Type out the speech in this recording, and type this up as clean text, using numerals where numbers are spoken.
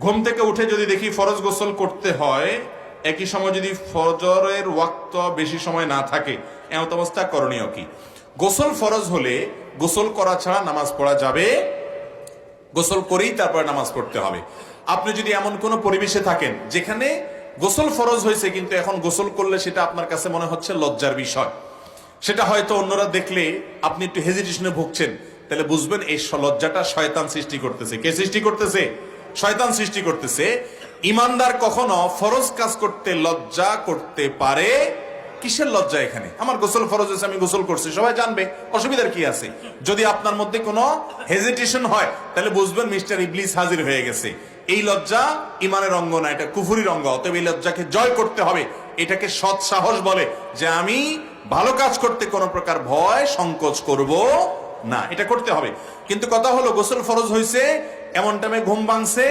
ঘুম থেকে উঠে যদি দেখি ফরজ গোসল করতে হয়, একই সময় যদি ফজরের ওয়াক্ত বেশি সময় না থাকে, এমন অবস্থা করণীয় কি? গোসল ফরজ হলে গোসল করা ছাড়া নামাজ পড়া যাবে, গোসল করেই তারপরে নামাজ পড়তে হবে। আপনি যদি এমন কোনো পরিবেশে থাকেন যেখানে গোসল ফরজ হয়েছে কিন্তু এখন গোসল করলে সেটা আপনার কাছে মনে হচ্ছে লজ্জার বিষয়, সেটা হয়তো অন্যরা দেখলে আপনি একটু হেজিটেশনে ভুগছেন, তাহলে বুঝবেন এই লজ্জাটা শয়তান সৃষ্টি করতেছে। কে সৃষ্টি করতেছে? শয়তান সৃষ্টি করতেছে। ইমানদার কখনো ফরজ কাজ করতে লজ্জা করতে পারে? কিসের লজ্জা এখানে? আমার গোসল ফরজ হয়েছে, আমি গোসল করছি, সবাই জানবে, অসুবিধার কি আছে? যদি আপনার মধ্যে কোনো হেজিটেশন হয় তাহলে বুঝবেন মিস্টার ইবলিস হাজির হয়ে গেছে। এই লজ্জা ইমানের অঙ্গ না, এটা কুফুরির অঙ্গ। অতএব এই লজ্জাকে জয় করতে হবে। এটাকে সৎ সাহস বলে, যে আমি ভালো কাজ করতে কোনো প্রকার ভয় সংকোচ করব না, এটা করতে হবে। কিন্তু কথা হলো গোসল ফরজ হয়েছে, এমন টাইমে ঘুম ভাঙছে,